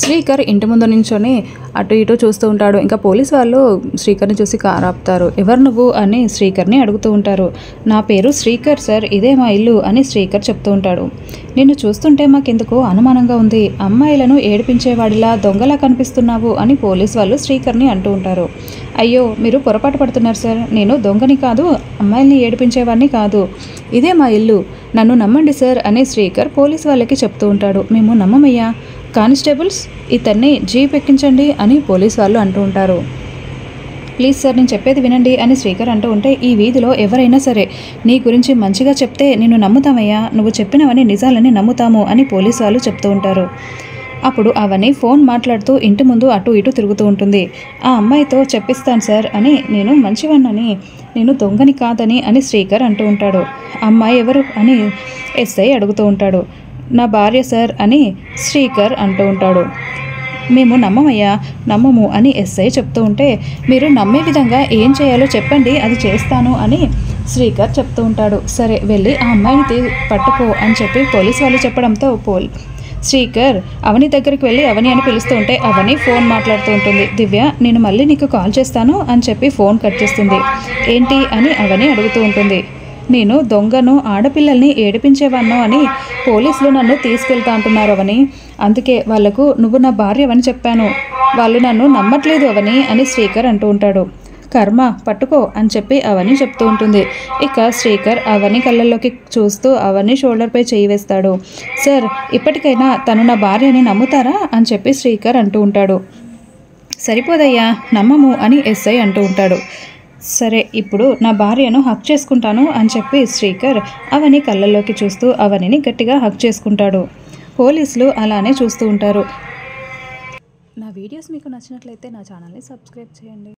శ్రీకర్ ఇంటి ముందు నించొని అటు ఇటు చూస్తూ ఉంటాడు. ఇంకా పోలీస్ వాళ్ళు శ్రీకర్ని చూసి కారు ఆపుతారు. ఎవరు నువ్వు అని శ్రీకర్ని అడుగుతూ ఉంటారు. నా పేరు శ్రీకర్ సార్, ఇదే మా ఇల్లు అని శ్రీకర్ చెప్తూ ఉంటాడు. నిన్ను చూస్తుంటే మాకెందుకో అనుమానంగా ఉంది, అమ్మాయిలను ఏడిపించేవాడిలా దొంగలా కనిపిస్తున్నావు అని పోలీస్ వాళ్ళు శ్రీకర్ని అంటూ ఉంటారు. అయ్యో మీరు పొరపాటు పడుతున్నారు సార్, నేను దొంగని కాదు, అమ్మాయిల్ని ఏడిపించేవాడిని కాదు, ఇదే మా ఇల్లు, నన్ను నమ్మండి సార్ అని శ్రీకర్ పోలీస్ వాళ్ళకి చెప్తూ ఉంటాడు. మేము నమ్మమయ్యా, కానిస్టేబుల్స్ ఇతన్ని జీప్ ఎక్కించండి అని పోలీస్ వాళ్ళు అంటూ ఉంటారు. ప్లీజ్ సార్ నేను చెప్పేది వినండి అని శ్రీకర్ అంటూ ఉంటే, ఈ వీధిలో ఎవరైనా సరే నీ గురించి మంచిగా చెప్తే నిన్ను నమ్ముతామయ్యా, నువ్వు చెప్పినవని నిజాలని నమ్ముతాము అని పోలీసు వాళ్ళు చెప్తూ ఉంటారు. అప్పుడు అవని ఫోన్ మాట్లాడుతూ ఇంటి ముందు అటు ఇటు తిరుగుతూ ఉంటుంది. ఆ అమ్మాయితో చెప్పిస్తాను సార్ అని, నేను మంచివన్నని, నేను దొంగని కాదని అని శ్రీకర్ అంటూ ఉంటాడు. అమ్మాయి ఎవరు అని ఎస్ఐ అడుగుతూ ఉంటాడు. నా భార్య సార్ అని శ్రీకర్ అంటూ ఉంటాడు. మేము నమ్మమయ్యా, నమ్మము అని ఎస్ఐ చెప్తూ ఉంటే, మీరు నమ్మే విధంగా ఏం చేయాలో చెప్పండి, అది చేస్తాను అని శ్రీకర్ చెప్తూ ఉంటాడు. సరే వెళ్ళి ఆ అమ్మాయిని పట్టుకో అని చెప్పి పోలీస్ వాళ్ళు చెప్పడంతో శ్రీకర్ అవని దగ్గరికి వెళ్ళి అవని అని పిలుస్తూ ఉంటే అవని ఫోన్ మాట్లాడుతూ ఉంటుంది. దివ్య నేను మళ్ళీ నీకు కాల్ చేస్తాను అని చెప్పి ఫోన్ కట్ చేస్తుంది. ఏంటి అని అవని అడుగుతూ ఉంటుంది. నేను దొంగను, ఆడపిల్లల్ని ఏడిపించేవాను అని పోలీసులు నన్ను తీసుకెళ్తా అంటున్నారు అవని, అందుకే వాళ్లకు నువ్వు నా భార్యవని చెప్పాను, వాళ్ళు నన్ను నమ్మట్లేదు అవని అని శ్రీకర్ అంటూ ఉంటాడు. కర్మ పట్టుకో అని చెప్పి అవని చెప్తూ ఉంటుంది. ఇక శ్రీకర్ అవని కళ్ళల్లోకి చూస్తూ అవని షోల్డర్పై చేయి వేస్తాడు. సార్ ఇప్పటికైనా తను నా భార్యని నమ్ముతారా అని చెప్పి శ్రీకర్ అంటూ ఉంటాడు. సరిపోదయ్యా నమ్మము అని ఎస్ఐ అంటూ ఉంటాడు. సరే ఇప్పుడు నా భార్యను హక్ చేసుకుంటాను అని చెప్పి శ్రీకర్ అవని కళ్ళల్లోకి చూస్తూ అవనిని గట్టిగా హక్ చేసుకుంటాడు. పోలీసులు అలానే చూస్తూ ఉంటారు. నా వీడియోస్ మీకు నచ్చినట్లయితే నా ఛానల్ని సబ్స్క్రైబ్ చేయండి.